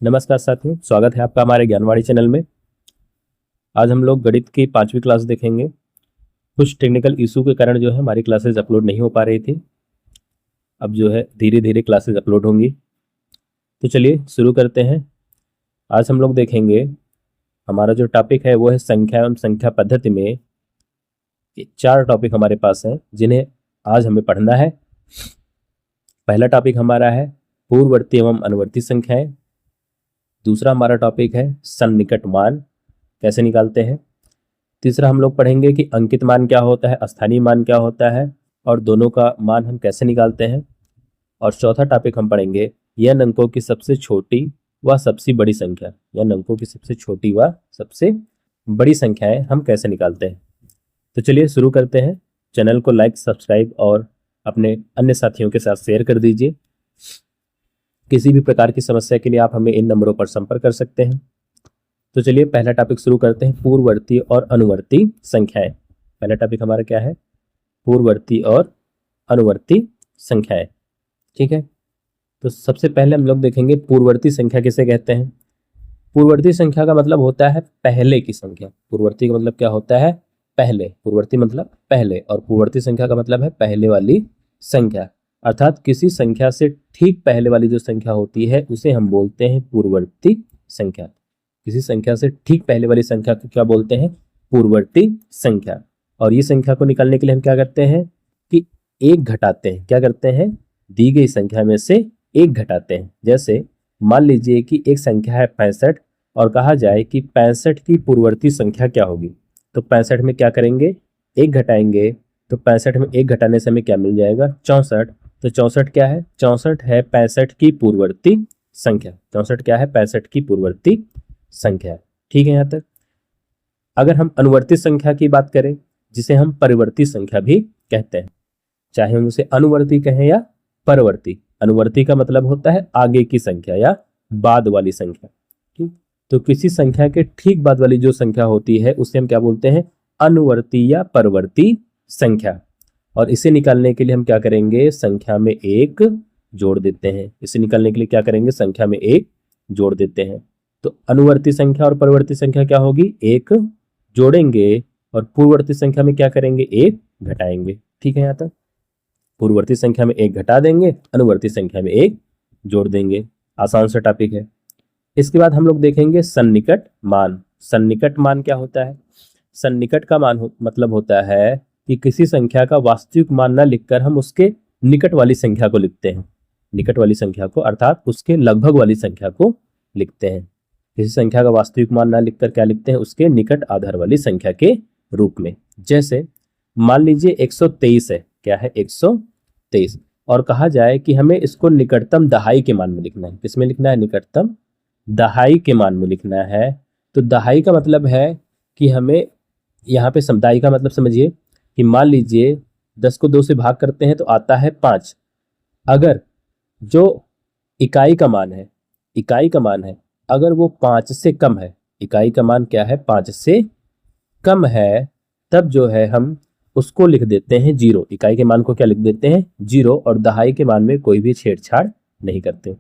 नमस्कार साथियों, स्वागत है आपका हमारे ज्ञानवाणी चैनल में। आज हम लोग गणित की 5वीं क्लास देखेंगे। कुछ टेक्निकल इशू के कारण जो है हमारी क्लासेस अपलोड नहीं हो पा रही थी। अब जो है धीरे धीरे क्लासेस अपलोड होंगी। तो चलिए शुरू करते हैं। आज हम लोग देखेंगे, हमारा जो टॉपिक है वो है संख्या एवं संख्या पद्धति में। ये 4 टॉपिक हमारे पास हैं जिन्हें आज हमें पढ़ना है। पहला टॉपिक हमारा है पूर्ववर्ती एवं अनुवर्ती संख्याएं। दूसरा हमारा टॉपिक है सन्निकट मान, कैसे निकालते हैं। तीसरा हम लोग पढ़ेंगे कि अंकित मान क्या होता है, स्थानीय मान क्या होता है और दोनों का मान हम कैसे निकालते हैं। और चौथा टॉपिक हम पढ़ेंगे यन अंकों की सबसे छोटी व सबसे बड़ी संख्या, यन अंकों की सबसे छोटी व सबसे बड़ी संख्याएं हम कैसे निकालते हैं। तो चलिए शुरू करते हैं। चैनल को लाइक, सब्सक्राइब और अपने अन्य साथियों के साथ शेयर कर दीजिए। किसी भी प्रकार की समस्या के लिए आप हमें इन नंबरों पर संपर्क कर सकते हैं। तो चलिए पहला टॉपिक शुरू करते हैं, पूर्ववर्ती और अनुवर्ती संख्याएं। पहला टॉपिक हमारा क्या है, पूर्ववर्ती और अनुवर्ती संख्याएं। ठीक है, तो सबसे पहले हम लोग देखेंगे पूर्ववर्ती संख्या किसे कहते हैं। पूर्ववर्ती संख्या का मतलब होता है पहले की संख्या। पूर्ववर्ती का मतलब क्या होता है, पहले। पूर्ववर्ती मतलब पहले और पूर्ववर्ती संख्या का मतलब है पहले वाली संख्या। अर्थात किसी संख्या से ठीक पहले वाली जो संख्या होती है उसे हम बोलते हैं पूर्ववर्ती संख्या। किसी संख्या से ठीक पहले वाली संख्या को क्या बोलते हैं, पूर्ववर्ती संख्या। और ये संख्या को निकालने के लिए हम क्या करते हैं कि एक घटाते हैं। क्या करते हैं, दी गई संख्या में से एक घटाते हैं। जैसे मान लीजिए कि एक संख्या है 65 और कहा जाए कि 65 की पूर्ववर्ती संख्या क्या होगी। तो 65 में क्या करेंगे, एक घटाएंगे। तो 65 में एक घटाने से हमें क्या मिल जाएगा, 64। तो 64 क्या है, 64 है 65 की पूर्ववर्ती संख्या। 64 क्या है, 65 की पूर्ववर्ती संख्या। ठीक है यहाँ तक। अगर हम अनुवर्ती संख्या की बात करें, जिसे हम परिवर्ती संख्या भी कहते हैं, चाहे हम उसे अनुवर्ती कहें या परवर्ती। अनुवर्ती का मतलब होता है आगे की संख्या या बाद वाली संख्या। ठीक, तो किसी संख्या के ठीक बाद वाली जो संख्या होती है उसे हम क्या बोलते हैं, अनुवर्ती या परवर्ती संख्या। और इसे निकालने के लिए हम क्या करेंगे, संख्या में एक जोड़ देते हैं। इसे निकालने के लिए क्या करेंगे, संख्या में एक जोड़ देते हैं। तो अनुवर्ती संख्या और परवर्ती संख्या क्या होगी, एक जोड़ेंगे और पूर्ववर्ती संख्या में क्या करेंगे, एक घटाएंगे। ठीक है यहाँ तक। पूर्ववर्ती संख्या में एक घटा देंगे, अनुवर्ती संख्या में एक जोड़ देंगे। आसान सा टॉपिक है। इसके बाद हम लोग देखेंगे सन्निकट मान। सन्निकट मान क्या होता है, सन्निकट का मान मतलब होता है कि किसी संख्या का वास्तविक मान न लिखकर हम उसके निकट वाली संख्या को लिखते हैं। निकट वाली संख्या को अर्थात उसके लगभग वाली संख्या को लिखते हैं। किसी संख्या का वास्तविक मान ना लिखकर क्या लिखते हैं, उसके निकट आधार वाली संख्या के रूप में। जैसे मान लीजिए 123 है, क्या है 123, और कहा जाए कि हमें इसको निकटतम दहाई के मान में लिखना है। किसमें लिखना है, निकटतम दहाई के मान में लिखना है। तो दहाई का मतलब है कि हमें यहाँ पे दहाई का मतलब समझिए कि मान लीजिए 10 को 2 से भाग करते हैं तो आता है 5। अगर जो इकाई का मान है, इकाई का मान है, अगर वो 5 से कम है, इकाई का मान क्या है, 5 से कम है, तब जो है हम उसको लिख देते हैं 0। इकाई के मान को क्या लिख देते हैं, 0। और दहाई के मान में कोई भी छेड़छाड़ नहीं करते।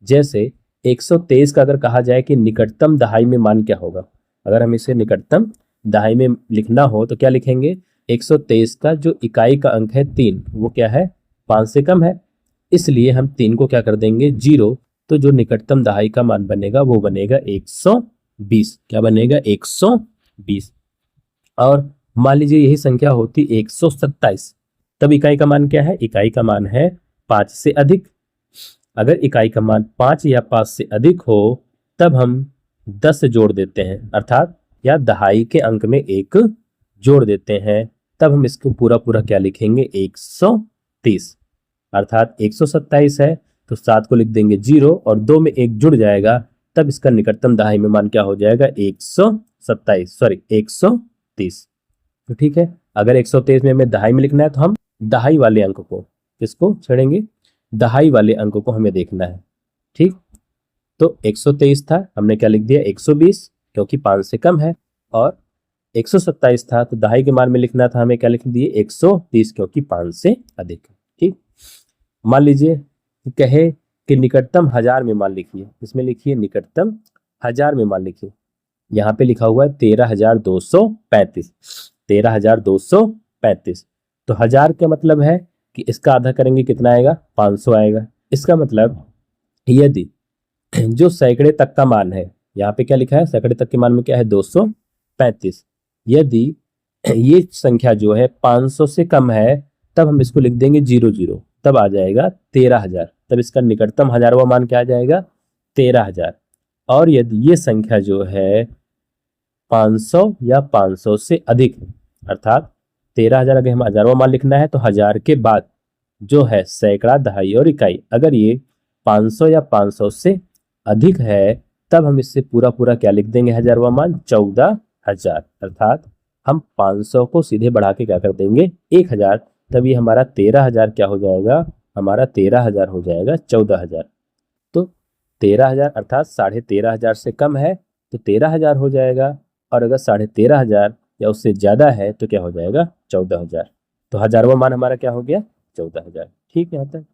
जैसे 123 का अगर कहा जाए कि निकटतम दहाई में मान क्या होगा, अगर हम इसे निकटतम दहाई में लिखना हो तो क्या लिखेंगे, 123 का जो इकाई का अंक है 3, वो क्या है, 5 से कम है, इसलिए हम 3 को क्या कर देंगे, 0। तो जो निकटतम दहाई का मान बनेगा वो बनेगा 120। क्या बनेगा, 120। और मान लीजिए यही संख्या होती 127, तब इकाई का मान क्या है, इकाई का मान है 5 से अधिक। अगर इकाई का मान 5 या 5 से अधिक हो तब हम 10 जोड़ देते हैं, अर्थात या दहाई के अंक में 1 जोड़ देते हैं। तब हम इसको पूरा पूरा क्या लिखेंगे, 130। अर्थात 127 है तो 7 को लिख देंगे 0 और 2 में 1 जुड़ जाएगा, तब इसका निकटतम दहाई में मान क्या हो जाएगा, 130। तो ठीक है, अगर 123 में हमें दहाई में लिखना है तो हम दहाई वाले अंक को, किसको छेड़ेंगे, दहाई वाले अंक को हमें देखना है। ठीक, तो 123 था, हमने क्या लिख दिया, 120, क्योंकि 5 से कम है। और 127 था तो दहाई के मान में लिखना था, हमें क्या लिख दिए, 130, क्योंकि 5 से अधिक है। ठीक, मान लीजिए कहे कि निकटतम 1000 में मान लिखिए, इसमें लिखिए निकटतम 1000 में मान लिखिए। यहाँ पे लिखा हुआ है 13,235, 13,235। तो 1000 का मतलब है कि इसका आधा करेंगे कितना आएगा, 500 आएगा। इसका मतलब यदि जो सैकड़े तक का मान है, यहाँ पे क्या लिखा है, सैकड़े तक के मान में क्या है, 235। यदि ये संख्या जो है 500 से कम है, तब हम इसको लिख देंगे 00, तब आ जाएगा 13,000। तब इसका निकटतम 1000वां मान क्या आ जाएगा, 13,000। और यदि ये संख्या जो है 500 या 500 से अधिक है, अर्थात 13,000 अगर हमें 1000वां मान लिखना है तो 1000 के बाद जो है सैकड़ा, दहाई और इकाई, अगर ये 500 या 500 से अधिक है, तब हम इससे पूरा पूरा क्या लिख देंगे, 1000वां मान 14,000। अर्थात हम 500 को सीधे बढ़ा के क्या कर देंगे, 1000। तब ये हमारा 13,000 क्या हो जाएगा, हमारा 13,000 हो जाएगा 14,000। तो 13,000 अर्थात 13,500 से कम है तो 13,000 हो जाएगा, और अगर 13,500 या उससे ज्यादा है तो क्या हो जाएगा, 14,000। तो 1000वां मान हमारा क्या हो गया, 14,000। ठीक है, यहाँ तक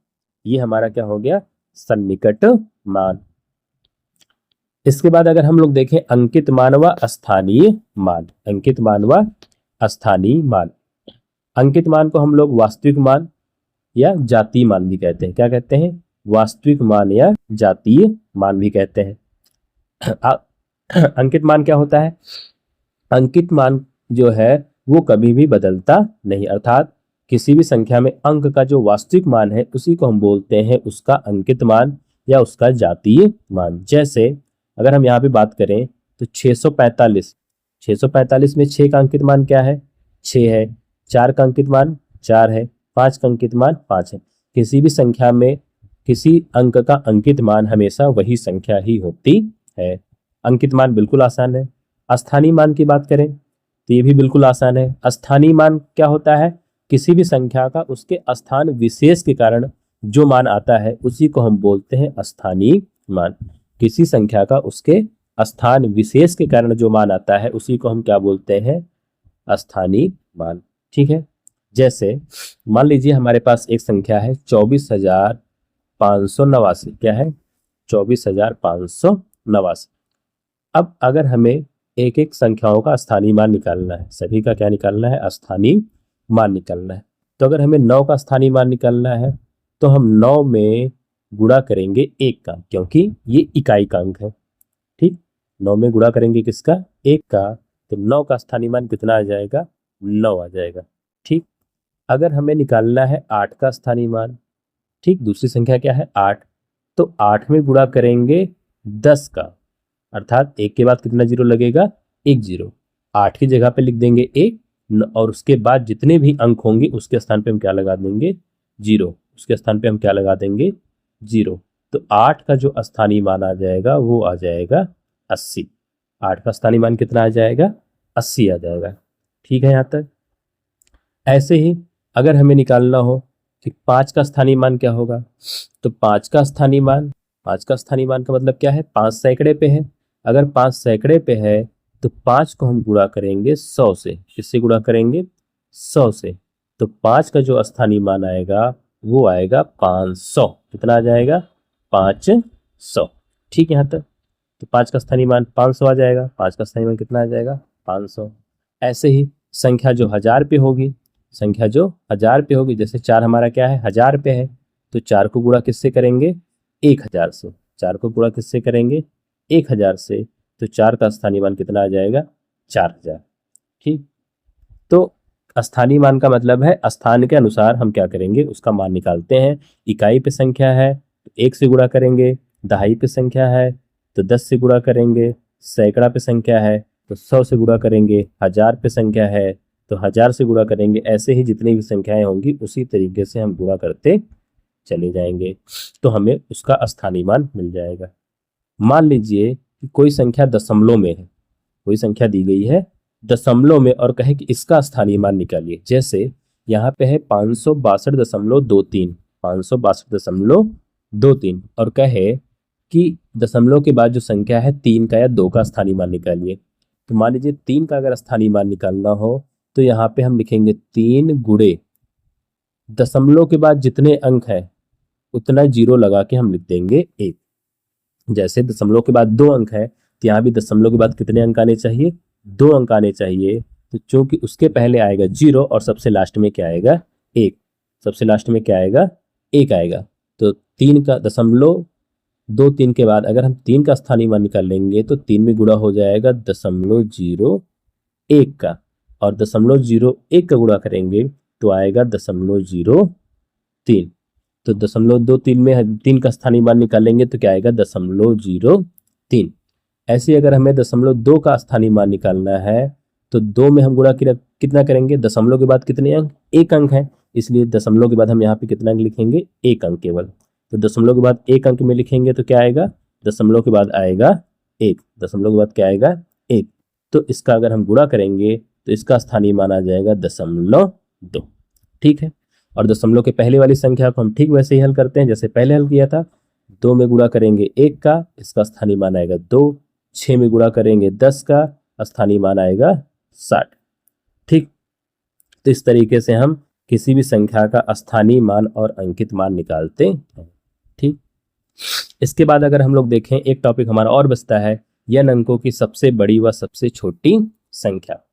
ये हमारा क्या हो गया, सन्निकट मान। इसके बाद अगर हम लोग देखें अंकित मान व स्थानीय मान, अंकित मान व स्थानीय मान। अंकित मान को हम लोग वास्तविक मान या जातीय मान भी कहते हैं। क्या कहते हैं, वास्तविक मान या जातीय मान भी कहते हैं। अंकित मान क्या होता है, अंकित मान जो है वो कभी भी बदलता नहीं, अर्थात किसी भी संख्या में अंक का जो वास्तविक मान है उसी को हम बोलते हैं उसका अंकित मान या उसका जातीय मान। जैसे अगर हम यहाँ पे बात करें तो 645, 645 में 6 का अंकित मान क्या है, 6 है। 4 का अंकित मान 4 है। 5 का अंकित मान 5 है। किसी भी संख्या में किसी अंक का अंकित मान हमेशा वही संख्या ही होती है। अंकित मान बिल्कुल आसान है। स्थानीय मान की बात करें तो ये भी बिल्कुल आसान है। स्थानीय मान क्या होता है, किसी भी संख्या का उसके स्थान विशेष के कारण जो मान आता है उसी को हम बोलते हैं स्थानीय मान। किसी संख्या का उसके स्थान विशेष के कारण जो मान आता है उसी को हम क्या बोलते हैं, स्थानीय मान। ठीक है, जैसे मान लीजिए हमारे पास एक संख्या है 24,589। क्या है, 24,589। अब अगर हमें एक एक संख्याओं का स्थानीय मान निकालना है, सभी का क्या निकालना है, स्थानीय मान निकालना है। तो अगर हमें 9 का स्थानीय मान निकालना है तो हम 9 में गुणा करेंगे 1 का, क्योंकि ये इकाई का अंक है। ठीक, 9 में गुणा करेंगे किसका, 1 का, तो 9 का स्थानीय मान कितना आ जाएगा, 9 आ जाएगा। ठीक, अगर हमें निकालना है 8 का स्थानीय मान, ठीक, दूसरी संख्या क्या है 8, तो 8 में गुणा करेंगे 10 का, अर्थात 1 के बाद कितना जीरो लगेगा, 1 जीरो। 8 की जगह पे लिख देंगे 1, और उसके बाद जितने भी अंक होंगे उसके स्थान पे हम क्या लगा देंगे, 0। उसके स्थान पे हम क्या लगा देंगे, 0। तो 8 का जो स्थानीय मान आ जाएगा वो आ जाएगा 80। 8 का स्थानीय मान कितना आ जाएगा, 80 आ जाएगा। ठीक है, यहाँ तक। ऐसे ही अगर हमें निकालना हो कि 5 का स्थानीय मान क्या होगा, तो 5 का स्थानीय मान, 5 का स्थानीय मान का मतलब क्या है, 5 सैकड़े पे है। अगर 5 सैकड़े पे है तो 5 को हम गुणा करेंगे 100 से। किससे गुणा करेंगे, 100 से। तो 5 का जो स्थानीय मान आएगा वो आएगा 500। कितना आ जाएगा, 500। ठीक है, यहाँ तक। तो 5 का स्थानीय मान 500 आ जाएगा। 5 का स्थानीय मान कितना आ जाएगा, 500। ऐसे ही संख्या जो 1000 पे होगी, संख्या जो 1000 पे होगी, जैसे 4 हमारा क्या है, 1000 पे है, तो 4 को गुणा किससे करेंगे, 1000 से। 4 को गुणा किससे करेंगे, 1000 से। तो 4 का स्थानीय मान कितना आ जाएगा, 4000। ठीक, तो स्थानीय मान का मतलब है स्थान के अनुसार हम क्या करेंगे, उसका मान निकालते हैं। इकाई पे संख्या है तो 1 से गुणा करेंगे, दहाई पे संख्या है तो 10 से गुणा करेंगे, सैकड़ा पे संख्या है तो 100 से गुणा करेंगे, 1000 पे संख्या है तो 1000 से गुणा करेंगे। ऐसे ही जितनी भी संख्याएं होंगी उसी तरीके से हम गुणा करते चले जाएंगे, तो हमें उसका स्थानीय मान मिल जाएगा। मान लीजिए कि कोई संख्या दशमलव में है, कोई संख्या दी गई है दशमलव में और कहे कि इसका स्थानीय मान निकालिए। जैसे यहाँ पे है 562.23, 562.23, और कहे कि दशमलव के बाद जो संख्या है 3 का या 2 का स्थानीय मान निकालिए। तो मान लीजिए 3 का अगर स्थानीय मान निकालना हो तो यहाँ पे हम लिखेंगे 3 गुणे दशमलव के बाद जितने अंक हैं उतना जीरो लगा के हम लिख देंगे 1। जैसे दशमलव के बाद 2 अंक है तो यहाँ भी दशमलव के बाद कितने अंक आने चाहिए, 2 अंक आने चाहिए। तो चूंकि उसके पहले आएगा 0 और सबसे लास्ट में क्या आएगा, 1, सबसे लास्ट में क्या आएगा, 1 आएगा। तो 3 का दशमलव 2 3 के बाद अगर हम 3 का स्थानीय मान निकाल लेंगे तो 3 में गुणा हो जाएगा 0.01 का, और 0.01 का गुणा करेंगे तो आएगा 0.03। तो 0.23 में 3 का स्थानीय मान निकालेंगे तो क्या आएगा, 0.03। ऐसे अगर हमें 0.2 का स्थानीय मान निकालना है तो 2 में हम गुणा कितना करेंगे, दशमलव के बाद कितने अंक, 1 अंक है, इसलिए दशमलव के बाद हम यहाँ पे कितना अंक लिखेंगे, 1 अंक केवल। तो दशमलव के बाद 1 अंक में लिखेंगे तो क्या आएगा, दशमलव के बाद आएगा 1, दशमलव के बाद क्या आएगा, 1। तो इसका अगर हम गुणा करेंगे तो इसका स्थानीय मान आ जाएगा 0.2। ठीक है। और दशमलव के पहले वाली संख्या को हम ठीक वैसे ही हल करते हैं जैसे पहले हल किया था। 2 में गुणा करेंगे 1 का, इसका स्थानीय मान आएगा 2। 6 में गुणा करेंगे 10 का, स्थानीय मान आएगा 60। ठीक। तो इस तरीके से हम किसी भी संख्या का स्थानीय मान और अंकित मान निकालते हैं। ठीक। इसके बाद अगर हम लोग देखें, एक टॉपिक हमारा और बचता है n अंकों की सबसे बड़ी व सबसे छोटी संख्या।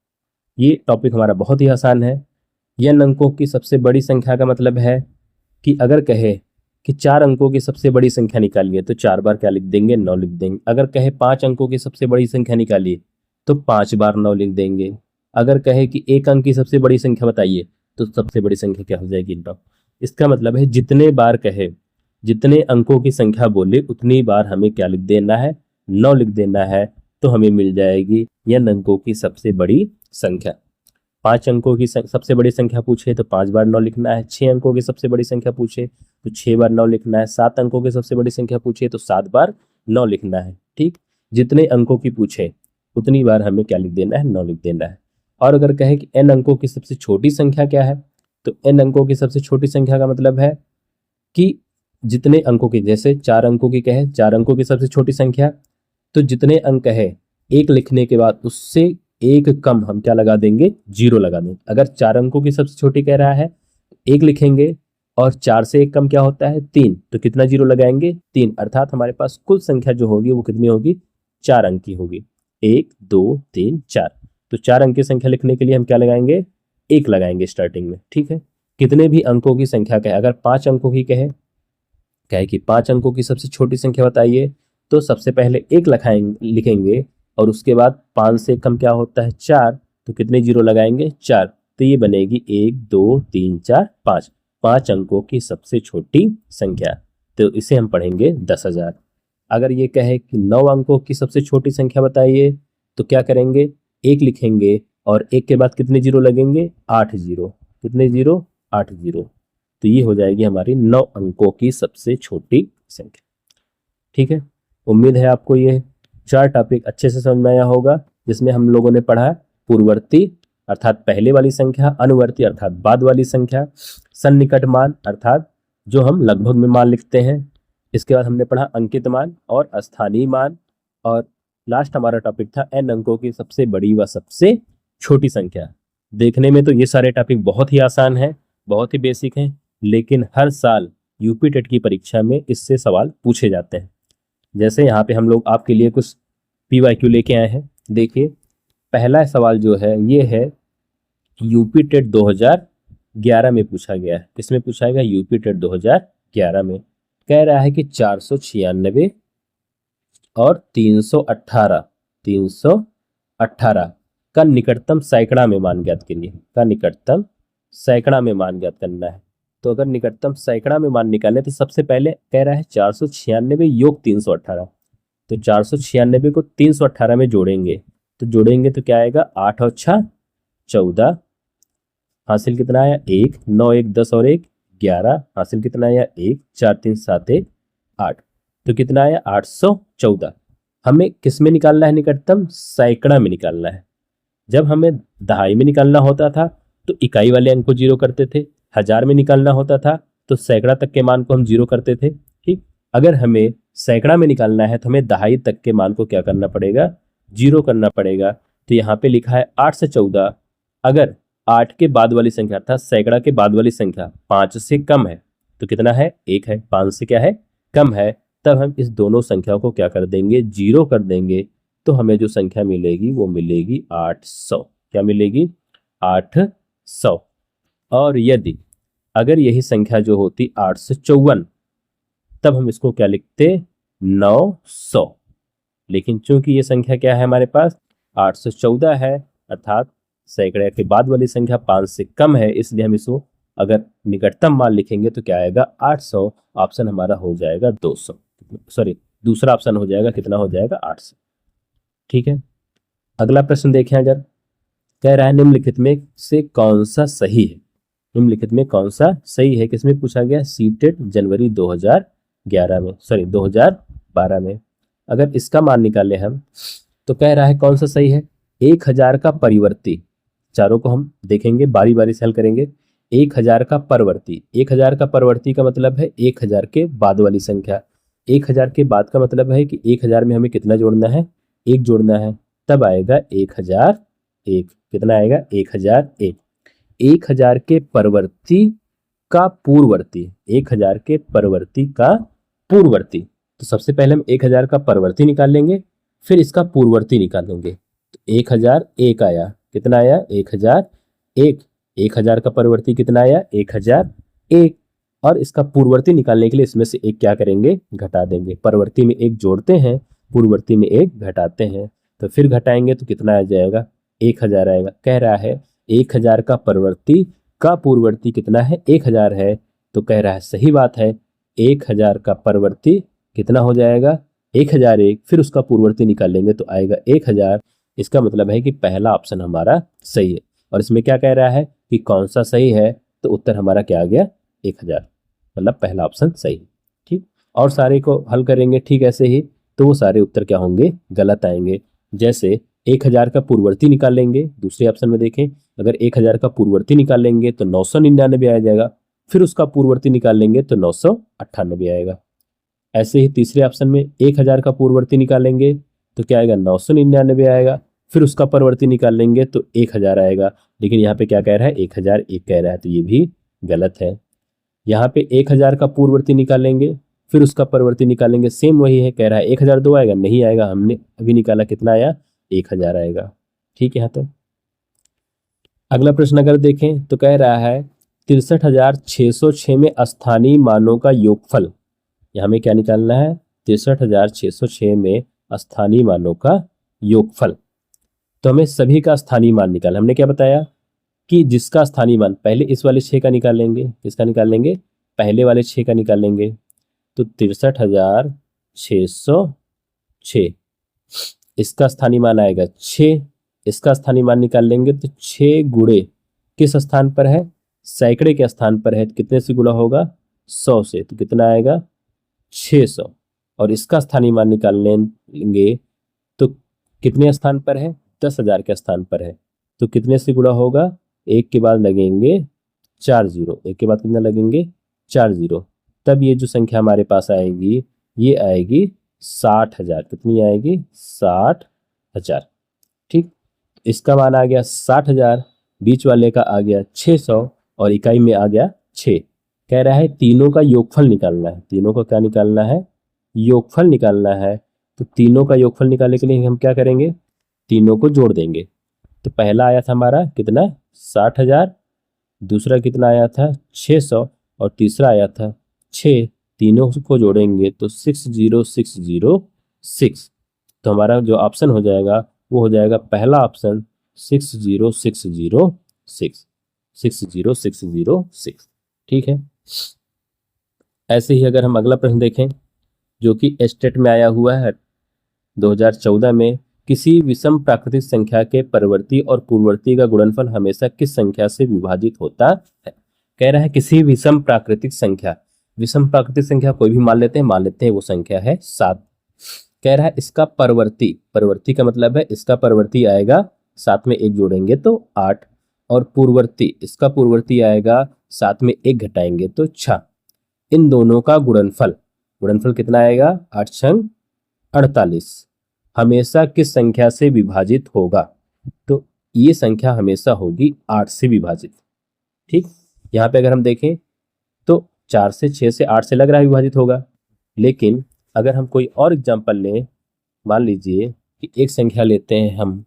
ये टॉपिक हमारा बहुत ही आसान है। n अंकों की सबसे बड़ी संख्या का मतलब है कि अगर कहे कि 4 अंकों की सबसे बड़ी संख्या निकालिए तो 4 बार क्या लिख देंगे, 9 लिख देंगे। अगर कहे 5 अंकों की सबसे बड़ी संख्या निकालिए तो 5 बार 9 लिख देंगे। अगर कहे कि 1 अंक की सबसे बड़ी संख्या बताइए तो सबसे बड़ी संख्या क्या हो जाएगी, 9। इसका मतलब है जितने बार कहे, जितने अंकों की संख्या बोले उतनी बार हमें क्या लिख देना है, 9 लिख देना है। तो हमें मिल जाएगी n अंकों की सबसे बड़ी संख्या। 5 अंकों की सबसे बड़ी संख्या पूछे तो 5 बार 9 लिखना है। 6 अंकों की सबसे बड़ी संख्या पूछे तो 6 बार 9 लिखना है। 7 अंकों की सबसे बड़ी संख्या पूछे तो 7 बार 9 लिखना है। ठीक। जितने अंकों की पूछे उतनी बार हमें क्या लिख देना है, 9 लिख देना है। और अगर कहे कि n अंकों की सबसे छोटी संख्या क्या है, तो n अंकों की सबसे छोटी संख्या का मतलब है कि जितने अंकों की, जैसे 4 अंकों की कहे 4 अंकों की सबसे छोटी संख्या, तो जितने अंक है 1 लिखने के बाद उससे 1 कम हम क्या लगा देंगे, 0 लगा देंगे। अगर 4 अंकों की सबसे छोटी कह रहा है 1 लिखेंगे और 4 से 1 कम क्या होता है, 3, तो कितना 0 लगाएंगे, 3। अर्थात हमारे पास कुल संख्या जो होगी वो कितनी होगी, 4 अंक की होगी। 1 2 3 4। तो 4 अंक की संख्या लिखने के लिए हम क्या लगाएंगे, 1 लगाएंगे स्टार्टिंग में। ठीक है। कितने भी अंकों की संख्या कहे, अगर 5 अंकों की कहे कि 5 अंकों की सबसे छोटी संख्या बताइए तो सबसे पहले 1 लिखेंगे और उसके बाद 5 से कम क्या होता है, 4, तो कितने 0 लगाएंगे, 4। तो ये बनेगी 1 2 3 4 5, 5 अंकों की सबसे छोटी संख्या। तो इसे हम पढ़ेंगे 10,000। अगर ये कहे कि 9 अंकों की सबसे छोटी संख्या बताइए तो क्या करेंगे, 1 लिखेंगे और 1 के बाद कितने 0 लगेंगे, 8 0। कितने 0, 8 0। तो ये हो जाएगी हमारी 9 अंकों की सबसे छोटी संख्या। ठीक है। उम्मीद है आपको ये 4 टॉपिक अच्छे से समझ में आया होगा, जिसमें हम लोगों ने पढ़ा पूर्ववर्ती अर्थात पहले वाली संख्या, अनुवर्ती अर्थात बाद वाली संख्या, सन्निकट मान अर्थात जो हम लगभग में मान लिखते हैं, इसके बाद हमने पढ़ा अंकित मान और स्थानीय मान, और लास्ट हमारा टॉपिक था n अंकों की सबसे बड़ी व सबसे छोटी संख्या। देखने में तो ये सारे टॉपिक बहुत ही आसान है, बहुत ही बेसिक हैं, लेकिन हर साल यूपी टेट की परीक्षा में इससे सवाल पूछे जाते हैं। जैसे यहाँ पे हम लोग आपके लिए कुछ PYQ लेके आए हैं। देखिए, पहला सवाल जो है ये है यूपी टेट 2011 में पूछा गया है। किसमें पूछा गया, यूपी टेट 2011 में। कह रहा है कि 496 और 318 का निकटतम सैकड़ा में मान ज्ञात करिए। का निकटतम सैकड़ा में मान ज्ञात करना है। तो अगर निकटतम सैकड़ा में मान निकालें तो सबसे पहले कह रहा है 496 योग 318। तो 496 को 318 में जोड़ेंगे तो क्या आएगा, 8 और 6 14। हासिल कितना आया, 1, 9 1 10 और 1 11। हासिल कितना आया, 1 4 3 7 1 8। तो कितना आया, 814। हमें किस में निकालना है, निकटतम सैकड़ा में निकालना है। जब हमें दहाई में निकालना होता था तो इकाई वाले अंक को 0 करते थे, 1000 में निकालना होता था तो सैकड़ा तक के मान को हम 0 करते थे। ठीक। अगर हमें सैकड़ा में निकालना है तो हमें दहाई तक के मान को क्या करना पड़ेगा, 0 करना पड़ेगा। तो यहाँ पे लिखा है 8 से 14। अगर 8 के बाद वाली संख्या अर्थात सैकड़ा के बाद वाली संख्या 5 से कम है तो कितना है 1 है, 5 से क्या है कम है, तब हम इस दोनों संख्या को क्या कर देंगे 0 कर देंगे, तो हमें जो संख्या मिलेगी वो मिलेगी 800। क्या मिलेगी 800। और यदि अगर यही संख्या जो होती 854, तब हम इसको क्या लिखते 900। लेकिन चूंकि ये संख्या क्या है हमारे पास 814 है, अर्थात सैकड़े के बाद वाली संख्या 5 से कम है, इसलिए हम इसको अगर निकटतम मान लिखेंगे तो क्या आएगा 800। ऑप्शन हमारा हो जाएगा 200, सॉरी दूसरा ऑप्शन हो जाएगा कितना हो जाएगा 800। ठीक है, अगला प्रश्न देखें। अगर कह रहा है निम्नलिखित में से कौन सा सही है, निम्नलिखित में कौन सा सही है, किसमें पूछा गया सीटेट जनवरी 2011 में, सॉरी 2012 में। अगर इसका मान निकाले हम तो कह रहा है कौन सा सही है 1000 का परिवर्ती, चारों को हम देखेंगे बारी बारी से हल करेंगे। 1000 का परवर्ती, 1000 का परवर्ती का मतलब है 1000 के बाद वाली संख्या, 1000 के बाद का मतलब है कि 1000 में हमें कितना जोड़ना है 1 जोड़ना है, तब आएगा 1001। कितना आएगा 1001। 1000 के परवर्ती का पूर्ववर्ती, 1000 के परवर्ती का पूर्ववर्ती, तो सबसे पहले हम 1000 का परवर्ती निकाल लेंगे, फिर इसका पूर्ववर्ती निकालेंगे। तो 1001 आया, कितना आया 1001। 1000 का परवर्ती कितना आया 1001, और इसका पूर्ववर्ती निकालने के लिए इसमें से एक क्या करेंगे घटा देंगे। परवर्ती में एक जोड़ते हैं, पूर्ववर्ती में एक घटाते हैं, तो फिर घटाएंगे तो कितना आ जाएगा 1000 आएगा। कह रहा है 1000 का परवर्ती का पूर्ववर्ती कितना है 1000 है, तो कह रहा है सही बात है 1000 का परवर्ती कितना हो जाएगा 1001, फिर उसका पूर्ववर्ती निकालेंगे तो आएगा 1000। इसका मतलब है कि पहला ऑप्शन हमारा सही है। और इसमें क्या कह रहा है कि कौन सा सही है, तो उत्तर हमारा क्या आ गया 1000, मतलब पहला ऑप्शन सही। ठीक, और सारे को हल करेंगे ठीक ऐसे ही, तो वो सारे उत्तर क्या होंगे गलत आएंगे। जैसे 1000 का पूर्ववर्ती निकाल लेंगे, दूसरे ऑप्शन में देखें, अगर 1000 का पूर्ववर्ती निकाल लेंगे तो 999 आ जाएगा, फिर उसका पूर्ववर्ती निकाल लेंगे तो 998 आएगा। ऐसे ही तीसरे ऑप्शन में 1000 का पूर्ववर्ती निकालेंगे तो क्या आएगा 999 आएगा, फिर उसका परवर्ती निकाल लेंगे तो 1000 आएगा, लेकिन यहाँ पे क्या कह रहा है 1001 कह रहा है, तो ये भी गलत है। यहाँ पे 1000 का पूर्ववर्ती निकालेंगे, फिर उसका परवर्ती निकालेंगे, सेम वही है, कह रहा है 1002 आएगा, नहीं आएगा, हमने अभी निकाला कितना आया 1000 आएगा। ठीक है, यहाँ तो अगला प्रश्न अगर देखें तो कह रहा है 63,606 में स्थानीय मानों का योगफल, यहाँ में क्या निकालना है 63,606 में स्थानीय मानों का योगफल। तो हमें सभी का स्थानीय मान निकालना, हमने क्या बताया कि जिसका स्थानीय मान पहले इस वाले 6 का निकालेंगे, किसका निकालेंगे पहले वाले 6 का निकालेंगे, तो 63,606 इसका स्थानीय मान आएगा 6, इसका स्थानीय मान निकाल लेंगे तो 6 गुणे किस स्थान पर है सैकड़े के स्थान पर है, तो कितने से गुणा होगा 100 से, तो कितना आएगा 600। और इसका स्थानीय मान निकाल लेंगे तो कितने स्थान पर है 10,000 के स्थान पर है, तो कितने से गुणा होगा, एक के बाद लगेंगे 4 जीरो, एक के बाद कितना लगेंगे 4 जीरो, तब ये जो संख्या हमारे पास आएगी ये आएगी 60,000। कितनी आएगी 60,000। ठीक, इसका मान आ गया 60,000, बीच वाले का आ गया 600 और इकाई में आ गया 6। कह रहा है तीनों का योगफल निकालना है, तीनों का क्या निकालना है योगफल निकालना है। तो तीनों का योगफल निकालने के लिए हम क्या करेंगे तीनों को जोड़ देंगे। तो पहला आया था हमारा कितना 60,000, दूसरा कितना आया था 600 और तीसरा आया था 6, तीनों को जोड़ेंगे तो 60606। तो हमारा जो ऑप्शन हो जाएगा वो हो जाएगा पहला ऑप्शन 60606, 60606। ठीक है, ऐसे ही अगर हम अगला प्रश्न देखें जो कि स्टेट में आया हुआ है 2014 में, किसी विषम प्राकृतिक संख्या के परवर्ती और पूर्ववर्ती का गुणनफल हमेशा किस संख्या से विभाजित होता है। कह रहा है किसी विषम प्राकृतिक संख्या, विषम प्राकृतिक संख्या कोई भी मान लेते हैं वो संख्या है 7। कह रहा है इसका परवर्ती, परवर्ती का मतलब है इसका परवर्ती आएगा 7 में 1 जोड़ेंगे तो 8, और पूर्ववर्ती इसका पूर्ववर्ती आएगा 7 में 1 घटाएंगे तो 6। इन दोनों का गुणनफल, गुणनफल कितना आएगा 8 छंग 48, हमेशा किस संख्या से विभाजित होगा। तो ये संख्या हमेशा होगी 8 से विभाजित। ठीक, यहाँ पे अगर हम देखें तो 4 से 6 से 8 से लग रहा है विभाजित होगा। लेकिन अगर हम कोई और एग्जाम्पल लें, मान लीजिए कि एक संख्या लेते हैं हम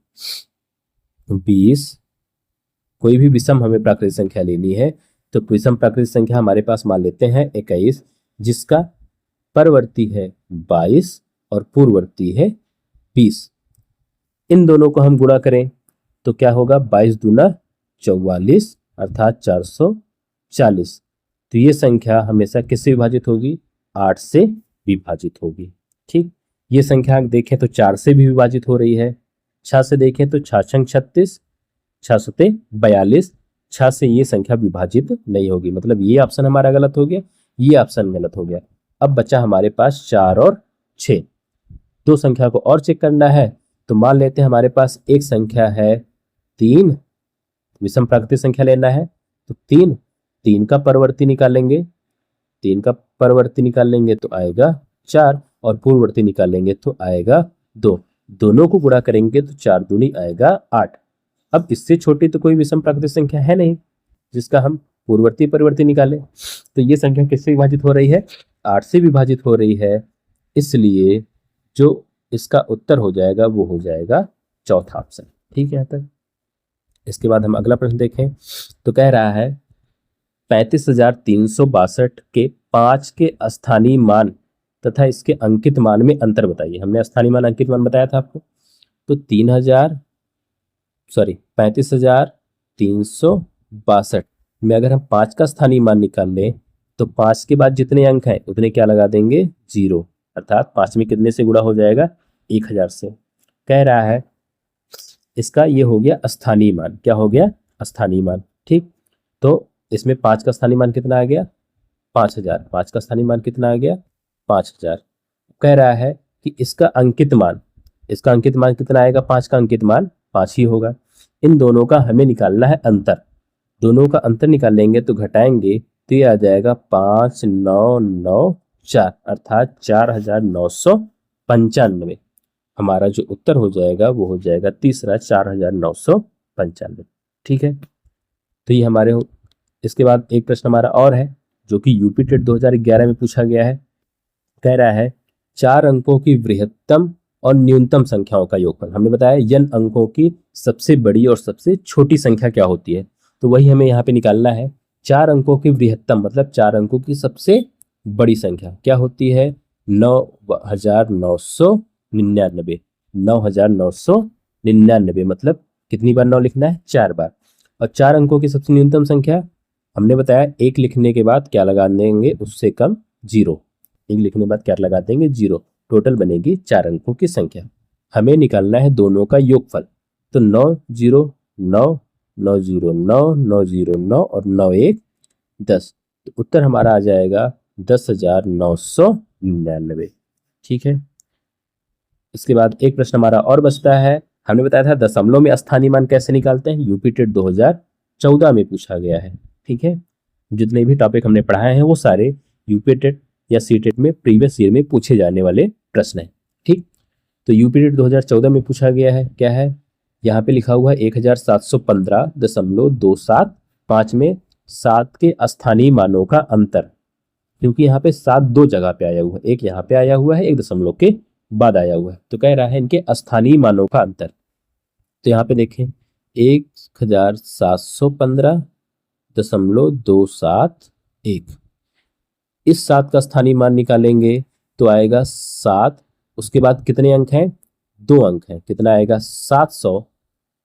20, कोई भी विषम हमें प्राकृतिक संख्या लेनी है, तो विषम प्राकृतिक संख्या हमारे पास मान लेते हैं 21, जिसका परवर्ती है 22 और पूर्ववर्ती है 20। इन दोनों को हम गुणा करें तो क्या होगा, 22 दूना 44 अर्थात 440। तो ये संख्या हमेशा किससे विभाजित होगी, 8 से विभाजित होगी। ठीक, ये संख्या देखें तो 4 से भी विभाजित हो रही है, 6 से देखें तो 6 छंग 36, 6 सते 42, 6 से ये संख्या विभाजित नहीं होगी। मतलब ये ऑप्शन हमारा गलत हो गया, ये ऑप्शन गलत हो गया। अब बचा हमारे पास 4 और 6। दो संख्या को और चेक करना है, तो मान लेते हैं हमारे पास एक संख्या है 3, विषम प्राकृतिक संख्या लेना है, तो 3 का परवर्ती निकालेंगे, 3 का परवर्ती निकालेंगे तो आएगा 4 और पूर्ववर्ती निकालेंगे तो आएगा 2। दोनों को गुणा करेंगे तो 4 दूनी आएगा 8। अब इससे छोटी तो कोई विषम प्राकृतिक संख्या है नहीं जिसका हम पूर्ववर्ती परिवर्ती निकालें। तो ये संख्या किससे विभाजित हो रही है, 8 से विभाजित हो रही है, इसलिए जो इसका उत्तर हो जाएगा वो हो जाएगा चौथा ऑप्शन। ठीक है यहाँ तक। इसके बाद हम अगला प्रश्न देखें तो कह रहा है 35,362 के 5 के स्थानीय मान तथा इसके अंकित मान में अंतर बताइए। हमने स्थानीय मान अंकित मान बताया था आपको, तो 35,362 में अगर हम 5 का स्थानीय मान निकाल लें तो 5 के बाद जितने अंक हैं उतने क्या लगा देंगे, 0, अर्थात 5 में कितने से गुणा हो जाएगा, 1000 से। कह रहा है इसका ये हो गया स्थानीय मान, क्या हो गया, स्थानीय मान। ठीक, तो इसमें 5 का स्थानीय मान कितना आ गया, 5000। 5 का स्थानीय मान कितना आ गया, 5000। कह रहा है कि इसका अंकित मान कितना आएगा, 5 का अंकित मान 5 ही होगा। इन दोनों का हमें निकालना है अंतर, दोनों का अंतर निकालेंगे तो घटाएंगे तो ये आ जाएगा 5994 अर्थात 4995। हमारा जो उत्तर हो जाएगा वो हो जाएगा तीसरा 4995। ठीक है, तो ये हमारे इसके बाद एक प्रश्न हमारा और है जो कि यूपी टेट 2011 में पूछा गया है। कह रहा है 4 अंकों की वृहत्तम और न्यूनतम संख्याओं का योगफल। हमने बताया n अंकों की सबसे बड़ी और सबसे छोटी संख्या क्या होती है, तो वही हमें यहाँ पे निकालना है। 4 अंकों की वृहत्तम मतलब 4 अंकों की सबसे बड़ी संख्या क्या होती है, 9999। 9999 मतलब कितनी बार 9 लिखना है, 4 बार। और 4 अंकों की सबसे न्यूनतम संख्या हमने बताया 1 लिखने के बाद क्या लगा देंगे, उससे कम 0। 1 लिखने के बाद क्या लगा देंगे, 0। टोटल बनेगी 4 अंकों की संख्या। हमें निकालना है दोनों का योगफल, तो 909 909 909 और 91 10, तो उत्तर हमारा आ जाएगा 10,999। ठीक है, इसके बाद एक प्रश्न हमारा और बचता है। हमने बताया था दशमलव में स्थानीय मान कैसे निकालते हैं, यूपी टेट 2014 में पूछा गया है। ठीक है, जितने भी टॉपिक हमने पढ़ाए हैं वो सारे यूपी टेट या सी टेट में प्रीवियस ईयर में पूछे जाने वाले प्रश्न हैं। ठीक, तो यूपी टेट 2014 में पूछा गया है, क्या है, यहाँ पे लिखा हुआ है 1715.275। 5 में 7 के स्थानीय मानों का अंतर, क्योंकि यहाँ पे 7 दो जगह पे आया हुआ है, एक यहाँ पे आया हुआ है, एक दशमलव के बाद आया हुआ है, तो कह रहा है इनके स्थानीय मानों का अंतर। तो यहाँ पे देखें 1715.271, इस 7 का स्थानीय मान निकालेंगे तो आएगा 7, उसके बाद कितने अंक हैं, 2 अंक हैं, कितना आएगा 700।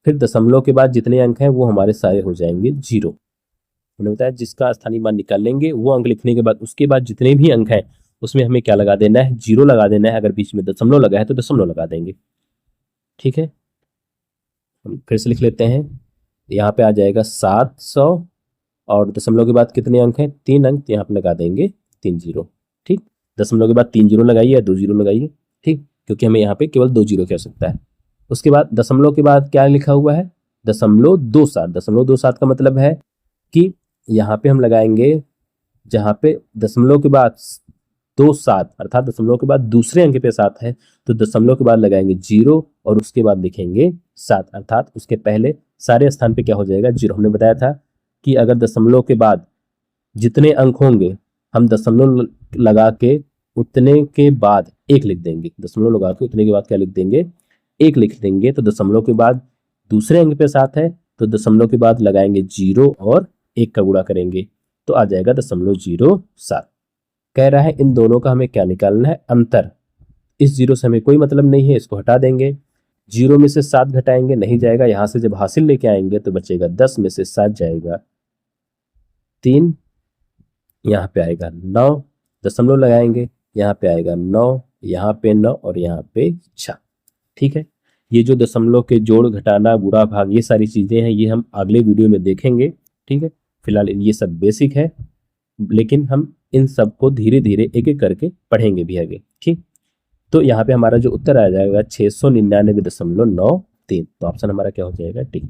फिर दशमलव के बाद जितने अंक हैं वो हमारे सारे हो जाएंगे 0। हमने बताया जिसका स्थानीय मान निकालेंगे वो अंक लिखने के बाद उसके बाद जितने भी अंक हैं उसमें हमें क्या लगा देना है, 0 लगा देना है। अगर बीच में दशमलव लगा है तो दशमलव लगा देंगे। ठीक है, हम फिर से लिख लेते हैं, यहाँ पे आ जाएगा 700 और दशमलव के बाद कितने अंक हैं, 3 अंक, यहाँ पे लगा देंगे 3 0। ठीक, दशमलव के बाद 3 0 लगाइए या 2 0 लगाइए। ठीक, क्योंकि हमें यहाँ पे केवल 2 0 की आवश्यकता है। उसके बाद दशमलव के बाद क्या लिखा हुआ है, 0.27। 0.27 का मतलब है कि यहाँ पे हम लगाएंगे जहाँ पे दशमलव के बाद 27 अर्थात दशमलव के बाद दूसरे अंक पे 7 है, तो दशमलव के बाद लगाएंगे 0 और उसके बाद लिखेंगे 7 अर्थात उसके पहले सारे स्थान पे क्या हो जाएगा, 0। हमने बताया था कि अगर दशमलव के बाद जितने अंक होंगे हम दशमलव लगा के उतने के बाद एक लिख देंगे। दशमलव लगा के उतने के बाद क्या लिख देंगे, एक लिख देंगे। तो दशमलव के बाद दूसरे अंक पे 7 है, तो दशमलव के बाद लगाएंगे 0 और 1 का गुणा करेंगे, तो आ जाएगा 0.07। कह रहा है इन दोनों का हमें क्या निकालना है, अंतर। इस 0 से हमें कोई मतलब नहीं है, इसको हटा देंगे। 0 में से 7 घटाएंगे, नहीं जाएगा। यहां से जब हासिल लेके आएंगे तो बचेगा 10 में से 7 जाएगा 3, यहाँ पे आएगा 9, दशमलव लगाएंगे, यहाँ पे आएगा 9, यहाँ पे 9 और यहाँ पे 6। ठीक है, ये जो दशमलव के जोड़, घटाना, गुणा, भाग, ये सारी चीजें हैं, ये हम अगले वीडियो में देखेंगे। ठीक है, फिलहाल ये सब बेसिक है, लेकिन हम इन सब को धीरे धीरे एक एक करके पढ़ेंगे भी आगे। ठीक, तो यहाँ पे हमारा जो उत्तर आ जाएगा 699.93। तो ऑप्शन हमारा क्या हो जाएगा, डी।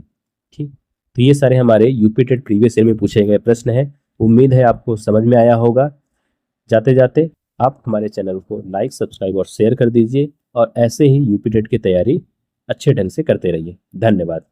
ठीक, तो ये सारे हमारे यूपी टेट प्रीवियस ईयर में पूछे गए प्रश्न हैं। उम्मीद है आपको समझ में आया होगा। जाते जाते आप हमारे चैनल को लाइक, सब्सक्राइब और शेयर कर दीजिए, और ऐसे ही यूपी टेट की तैयारी अच्छे ढंग से करते रहिए। धन्यवाद।